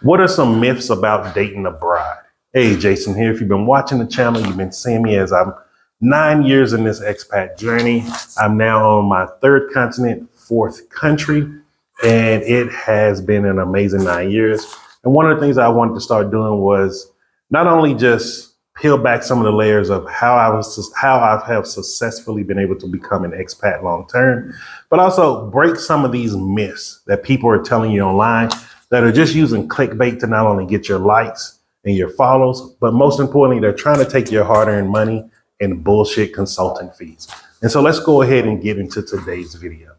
What are some myths about dating abroad? Hey, Jason here. If you've been watching the channel, you've been seeing me as I'm 9 years in this expat journey. I'm now on my third continent, fourth country, and it has been an amazing 9 years. And one of the things I wanted to start doing was not only just peel back some of the layers of how I have successfully been able to become an expat long term, but also break some of these myths that people are telling you online that are just using clickbait to not only get your likes and your follows, but most importantly, they're trying to take your hard-earned money and bullshit consulting fees. And so let's go ahead and get into today's video.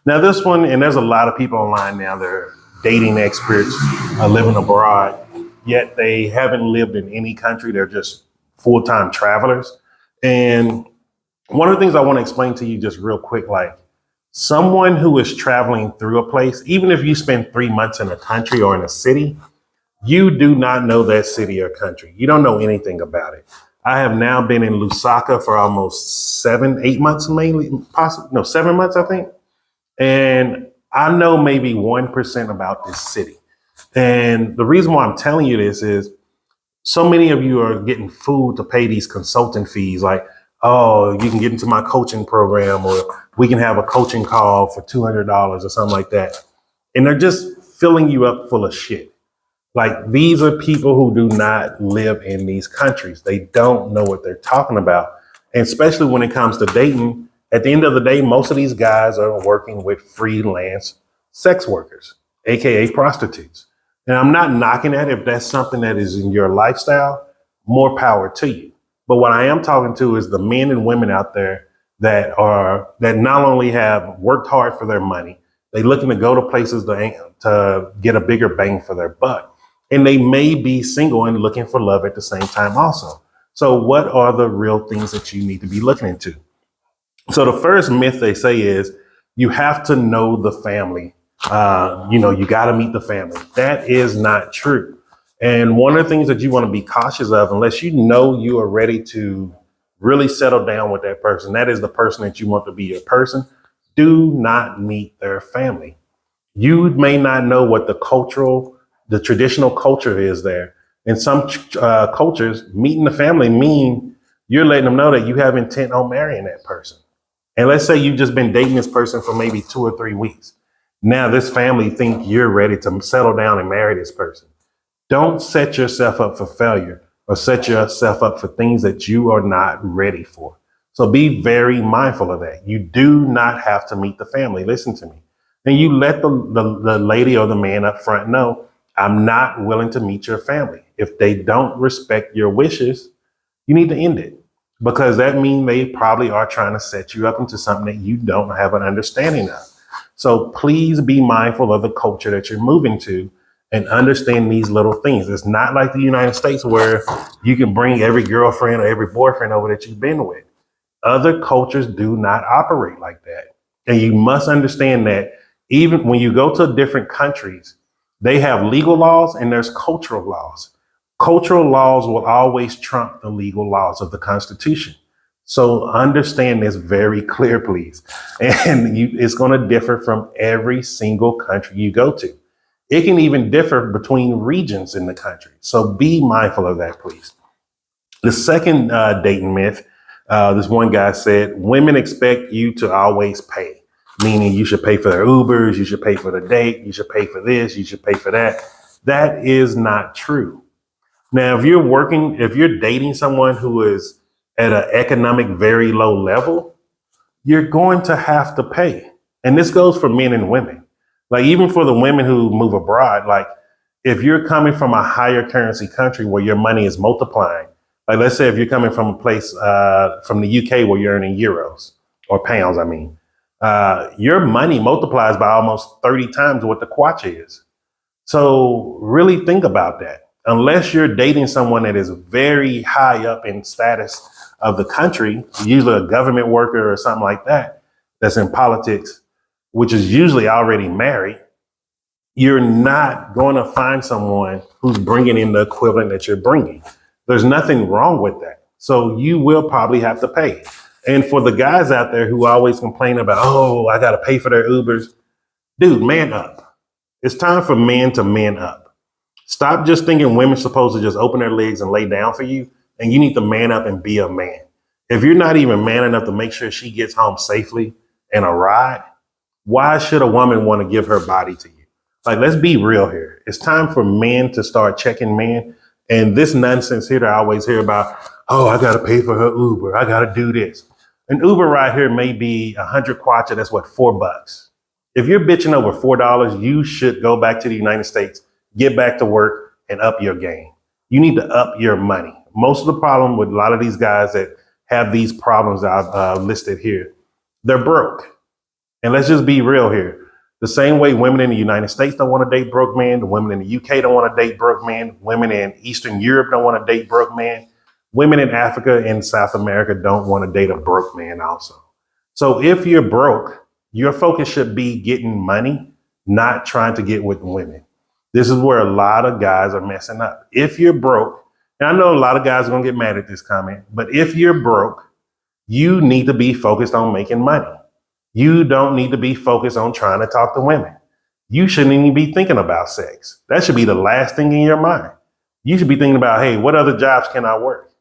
Now this one, and there's a lot of people online now, they're dating experts, living abroad, yet they haven't lived in any country. They're just full-time travelers. And one of the things I want to explain to you just real quick, like someone who is traveling through a place, even if you spend 3 months in a country or in a city, you do not know that city or country. You don't know anything about it. I have now been in Lusaka for almost 7 months, mainly, possibly, no, 7 months, I think. And I know maybe 1% about this city. And the reason why I'm telling you this is so many of you are getting fooled to pay these consulting fees. Like, oh, you can get into my coaching program, or we can have a coaching call for $200 or something like that. And they're just filling you up full of shit. Like, these are people who do not live in these countries. They don't know what they're talking about. And especially when it comes to dating, at the end of the day, most of these guys are working with freelance sex workers, AKA prostitutes. And I'm not knocking that. If that's something that is in your lifestyle, more power to you. But what I am talking to is the men and women out there that not only have worked hard for their money, they're looking to go to places to get a bigger bang for their buck. And they may be single and looking for love at the same time also. So what are the real things that you need to be looking into? So the first myth they say is you have to know the family. You got to meet the family. That is not true. And one of the things that you want to be cautious of, unless you know you are ready to really settle down with that person, that is the person that you want to be your person, do not meet their family. You may not know what the traditional culture is there. In some cultures, meeting the family mean you're letting them know that you have intent on marrying that person. And let's say you've just been dating this person for maybe 2 or 3 weeks. Now this family think you're ready to settle down and marry this person. Don't set yourself up for failure or set yourself up for things that you are not ready for. So be very mindful of that. You do not have to meet the family. Listen to me. And you let the lady or the man up front know, I'm not willing to meet your family. If they don't respect your wishes, you need to end it. Because that means they probably are trying to set you up into something that you don't have an understanding of. So please be mindful of the culture that you're moving to and understand these little things. It's not like the United States where you can bring every girlfriend or every boyfriend over that you've been with. Other cultures do not operate like that. And you must understand that even when you go to different countries, they have legal laws and there's cultural laws. Cultural laws will always trump the legal laws of the Constitution. So understand this very clear, please. And it's going to differ from every single country you go to. It can even differ between regions in the country. So be mindful of that, please. The second dating myth, this one guy said, women expect you to always pay, meaning you should pay for their Ubers, you should pay for the date, you should pay for this, you should pay for that. That is not true. Now, if you're dating someone who is at an economic very low level, you're going to have to pay. And this goes for men and women. Like even for the women who move abroad, like if you're coming from a higher currency country where your money is multiplying, like let's say if you're coming from a place from the UK where you're earning euros or pounds, your money multiplies by almost 30 times what the kwacha is. So really think about that. Unless you're dating someone that is very high up in status of the country, usually a government worker or something like that, that's in politics, which is usually already married, you're not going to find someone who's bringing in the equivalent that you're bringing. There's nothing wrong with that. So you will probably have to pay. And for the guys out there who always complain about, oh, I got to pay for their Ubers, dude, man up. It's time for men to man up. Stop just thinking women's supposed to just open their legs and lay down for you, and you need to man up and be a man. If you're not even man enough to make sure she gets home safely in a ride, why should a woman want to give her body to you? Like, let's be real here. It's time for men to start checking men. And this nonsense here that I always hear about, oh, I got to pay for her Uber. I got to do this. An Uber ride here may be 100 kwacha. That's what, $4. If you're bitching over $4, you should go back to the United States, get back to work, and up your game. You need to up your money. Most of the problem with a lot of these guys that have these problems that I've listed here, they're broke. And let's just be real here. The same way women in the United States don't want to date broke men, the women in the UK don't want to date broke men, women in Eastern Europe don't want to date broke men, women in Africa and South America don't want to date a broke man also. So if you're broke, your focus should be getting money, not trying to get with women. This is where a lot of guys are messing up. If you're broke, and I know a lot of guys are going to get mad at this comment, but if you're broke, you need to be focused on making money. You don't need to be focused on trying to talk to women. You shouldn't even be thinking about sex. That should be the last thing in your mind. You should be thinking about, hey, what other jobs can I work?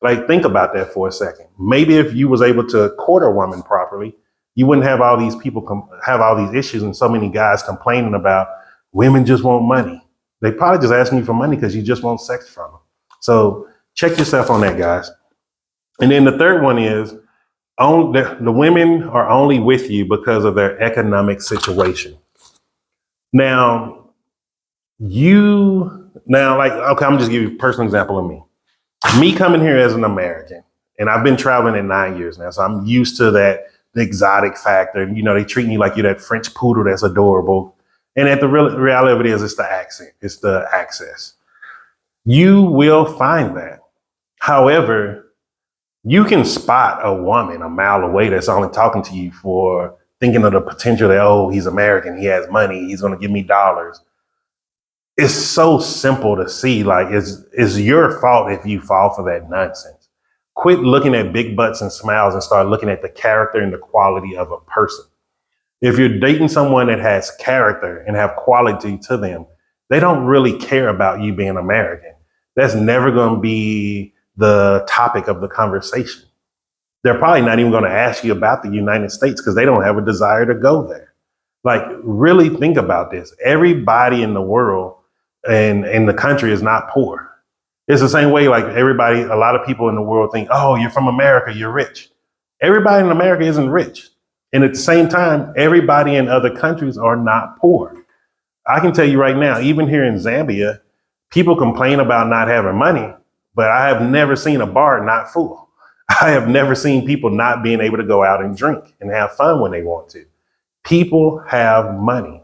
Like, think about that for a second. Maybe if you was able to court a woman properly, you wouldn't have all these people have all these issues and so many guys complaining about women just want money. They probably just asking you for money because you just want sex from them. So check yourself on that, guys. And then the third one is, the women are only with you because of their economic situation. Now, okay, I'm just giving you a personal example of me. Me coming here as an American, and I've been traveling in 9 years now, so I'm used to that, the exotic factor. You know, they treat me like you're that French poodle that's adorable. And at the reality of it is, it's the accent, it's the access. You will find that. However, you can spot a woman a mile away that's only talking to you for thinking of the potential that, oh, he's American, he has money, he's going to give me dollars. It's so simple to see, like, it's your fault if you fall for that nonsense. Quit looking at big butts and smiles and start looking at the character and the quality of a person. If you're dating someone that has character and have quality to them, they don't really care about you being American. That's never going to be the topic of the conversation. They're probably not even going to ask you about the United States because they don't have a desire to go there. Like, really think about this. Everybody in the world and in the country is not poor. It's the same way, like, a lot of people in the world think, oh, you're from America, you're rich. Everybody in America isn't rich. And at the same time, everybody in other countries are not poor. I can tell you right now, even here in Zambia, people complain about not having money, but I have never seen a bar not full. I have never seen people not being able to go out and drink and have fun when they want to. People have money.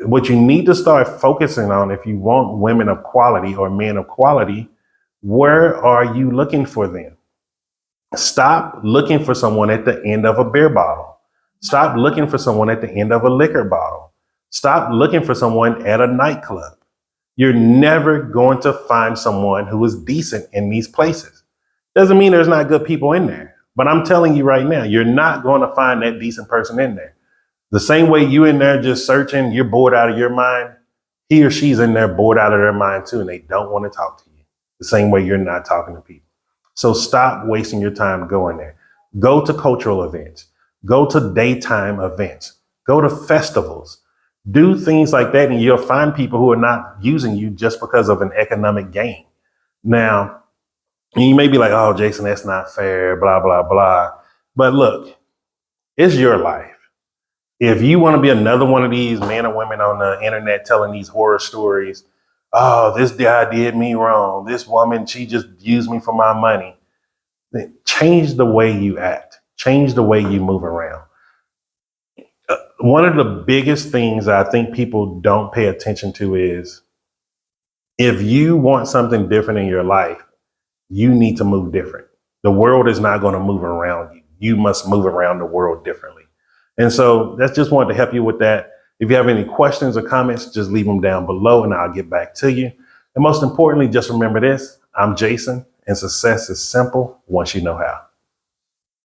What you need to start focusing on, if you want women of quality or men of quality, where are you looking for them? Stop looking for someone at the end of a beer bottle. Stop looking for someone at the end of a liquor bottle. Stop looking for someone at a nightclub. You're never going to find someone who is decent in these places. Doesn't mean there's not good people in there, but I'm telling you right now, you're not going to find that decent person in there. The same way you in there just searching, you're bored out of your mind, he or she's in there bored out of their mind too, and they don't want to talk to you. The same way you're not talking to people. So stop wasting your time going there. Go to cultural events. Go to daytime events. Go to festivals. Do things like that, and you'll find people who are not using you just because of an economic gain. Now, you may be like, oh, Jason, that's not fair, blah, blah, blah. But look, it's your life. If you want to be another one of these men or women on the internet telling these horror stories, oh, this guy did me wrong, this woman, she just used me for my money, then change the way you act. Change the way you move around. One of the biggest things I think people don't pay attention to is, if you want something different in your life, you need to move different. The world is not going to move around you. You must move around the world differently. And so that's just wanted to help you with that. If you have any questions or comments, just leave them down below and I'll get back to you. And most importantly, just remember this, I'm Jason, and success is simple once you know how.